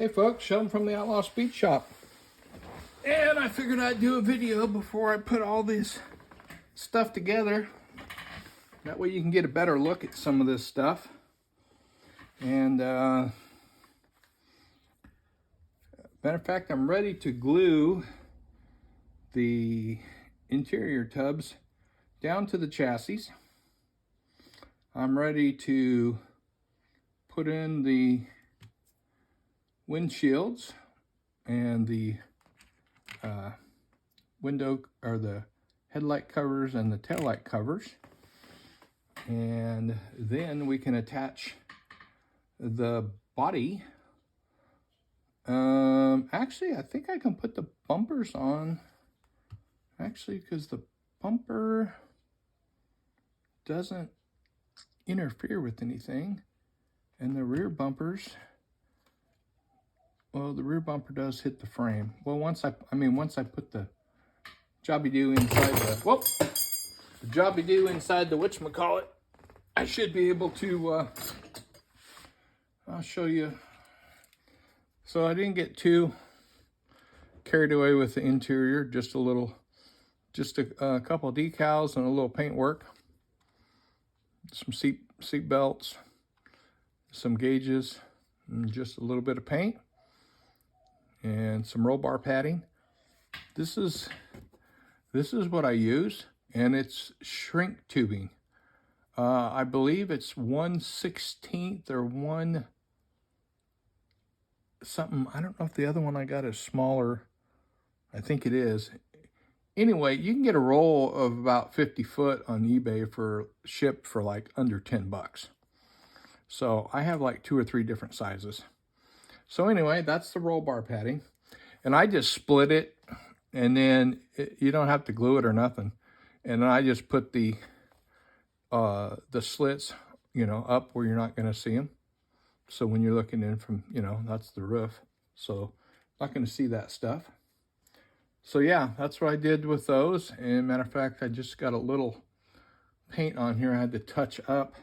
Hey folks, Sheldon from the Outlaw Speed Shop. And I figured I'd do a video before I put all this stuff together. That way you can get a better look at some of this stuff. And matter of fact, I'm ready to glue the interior tubs down to the chassis. I'm ready to put in the windshields and the window or the headlight covers and the taillight covers, and then we can attach the body. Actually, I think I can put the bumpers on, actually, because the bumper doesn't interfere with anything, and the rear bumpers, well, the rear bumper does hit the frame. Well, once I put the jobby-do inside the whatchamacallit, I should be able to, I'll show you. So I didn't get too carried away with the interior, just a couple of decals and a little paint work, some seat belts, some gauges, and just a little bit of paint, and some roll bar padding. This is what I use, and it's shrink tubing. I believe it's 1/16 or 1 something. I don't know if the other one I got is smaller. I think it is. Anyway, you can get a roll of about 50 foot on eBay for shipped for like under 10 bucks. So I have like 2 or 3 different sizes. So anyway, that's the roll bar padding. And I just split it, and then you don't have to glue it or nothing. And then I just put the slits, up where you're not going to see them. So when you're looking in from, that's the roof. So not going to see that stuff. So yeah, that's what I did with those. And matter of fact, I just got a little paint on here I had to touch up.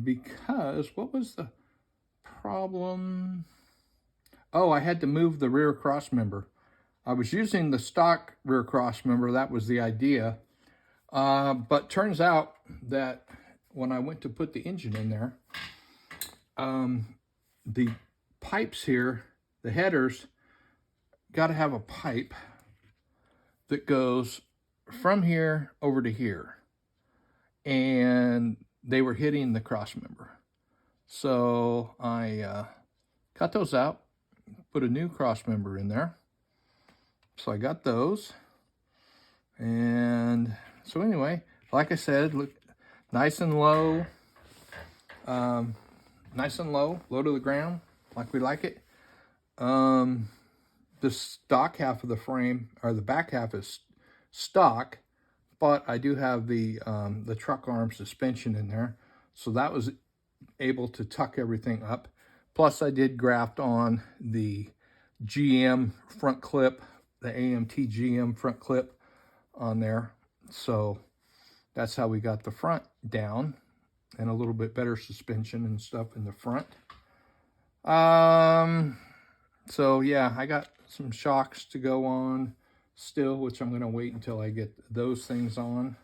Because what was the problem? Oh, I had to move the rear cross member. I was using the stock rear cross member. That was the idea. But turns out that when I went to put the engine in there, the pipes here, the headers, got to have a pipe that goes from here over to here. And they were hitting the cross member. So I cut those out, put a new cross member in there. So I got those. And so anyway, like I said, look, nice and low, low to the ground, like we like it. The stock half of the frame, or the back half, is stock, but I do have the truck arm suspension in there, so that was able to tuck everything up. Plus I did graft on the GM front clip, the AMT GM front clip on there. So that's how we got the front down, and a little bit better suspension and stuff in the front. So yeah, I got some shocks to go on still, which I'm going to wait until I get those things on.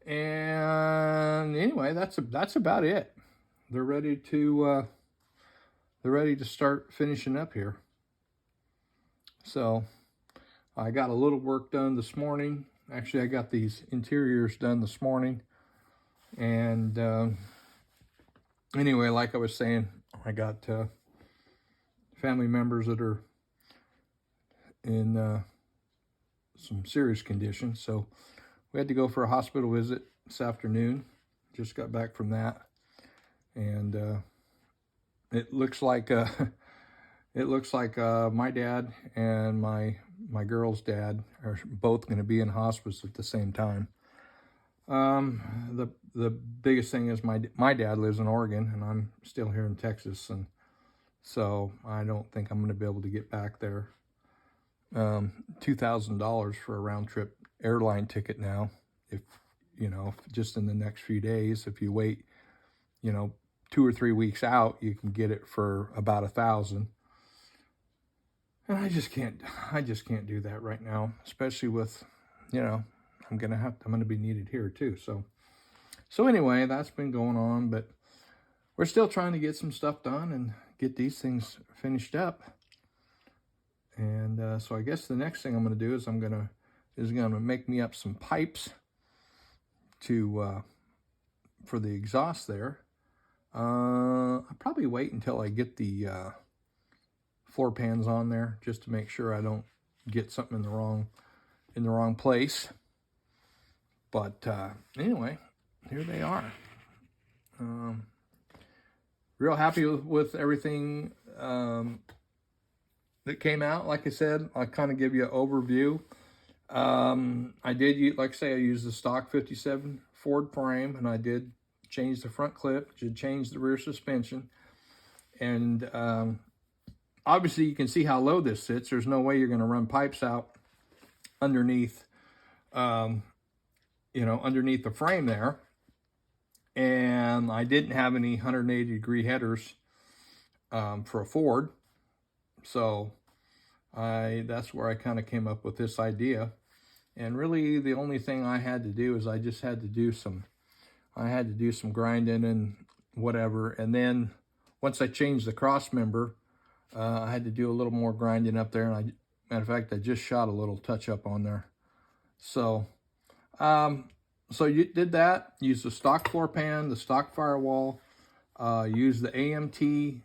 And anyway, that's about it. They're ready to start finishing up here. So I got a little work done this morning. Actually, I got these interiors done this morning. And anyway, like I was saying, I got family members that are in some serious condition. So we had to go for a hospital visit this afternoon. Just got back from that. And it looks like my dad and my girl's dad are both going to be in hospice at the same time. The biggest thing is my dad lives in Oregon, and I'm still here in Texas, and so I don't think I'm going to be able to get back there. $2,000 for a round trip airline ticket now. If just in the next few days, if you wait, 2 or 3 weeks out, you can get it for about $1,000. And I just can't do that right now, especially with, you know, I'm gonna be needed here too. So anyway, that's been going on, but we're still trying to get some stuff done and get these things finished up. And so I guess the next thing I'm gonna do is I'm gonna make me up some pipes to for the exhaust there. I'll probably wait until I get the floor pans on there, just to make sure I don't get something in the wrong place. But anyway, here they are. Real happy with everything that came out. Like I said, I'll kind of give you an overview. I did use, like I say, I used the stock 57 Ford frame, and I did change the front clip, did change the rear suspension, and obviously you can see how low this sits. There's no way you're going to run pipes out underneath, you know, underneath the frame there. And I didn't have any 180-degree headers for a Ford, so that's where I kind of came up with this idea. And really, the only thing I had to do is I just had to do some grinding and whatever. And then once I changed the cross member, I had to do a little more grinding up there. And matter of fact, I just shot a little touch up on there. So, so you did that. Used the stock floor pan, the stock firewall. Used the AMT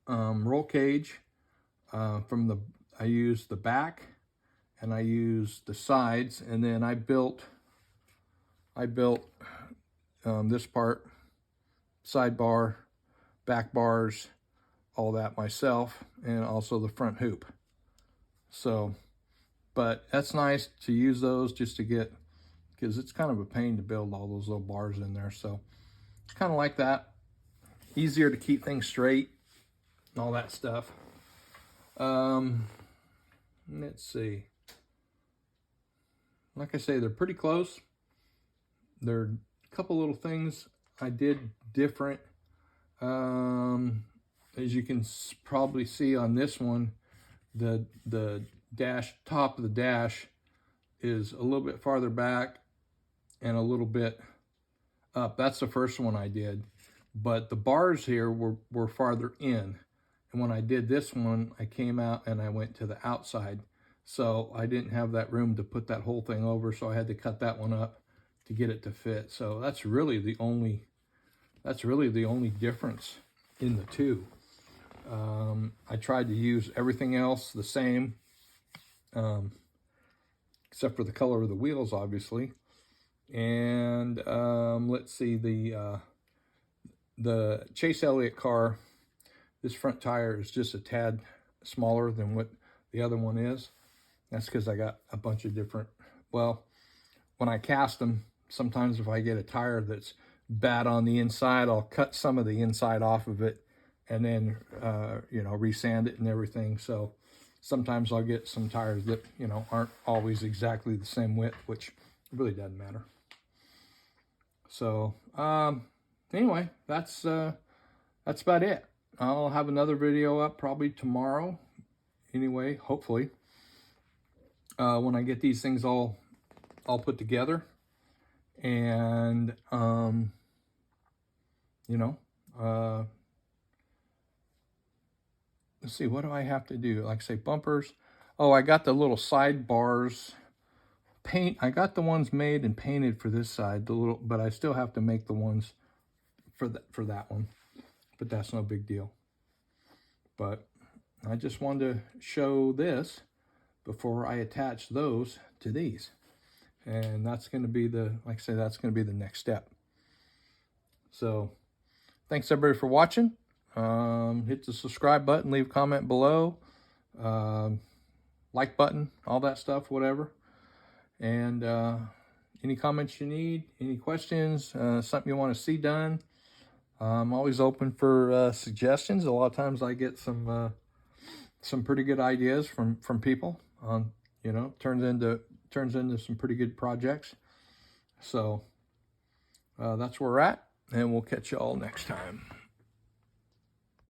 roll cage I used the back, and I used the sides, and then I built this part, sidebar, back bars, all that myself, and also the front hoop. So, but that's nice to use those just to get, because it's kind of a pain to build all those little bars in there. So it's kind of like that. Easier to keep things straight and all that stuff. Let's see. Like I say, they're pretty close. There are a couple little things I did different. As you can probably see on this one, the dash, top of the dash is a little bit farther back and a little bit up. That's the first one I did. But the bars here were farther in. And when I did this one, I came out and I went to the outside. So I didn't have that room to put that whole thing over, so I had to cut that one up to get it to fit. So that's really the only difference in the two. I tried to use everything else the same, except for the color of the wheels, obviously. And let's see, the Chase Elliott car, this front tire is just a tad smaller than what the other one is. That's because I got a bunch of different, well, when I cast them, sometimes if I get a tire that's bad on the inside, I'll cut some of the inside off of it and then, you know, resand it and everything. So sometimes I'll get some tires that, you know, aren't always exactly the same width, which really doesn't matter. So, anyway, that's about it. I'll have another video up probably tomorrow. Anyway, hopefully, when I get these things all put together, and you know, let's see, what do I have to do? Like I say, bumpers. Oh, I got the little side bars paint. I got the ones made and painted for this side, but I still have to make the ones for that one. But that's no big deal. But I just wanted to show this before I attach those to these. And that's going to be like I say, that's going to be the next step. So thanks everybody for watching. Hit the subscribe button, leave a comment below, like button, all that stuff, whatever. And any comments you need, any questions, something you want to see done, I'm always open for suggestions. A lot of times I get some pretty good ideas from people on, you know, turns into some pretty good projects. So that's where we're at. and we'll catch you all next time.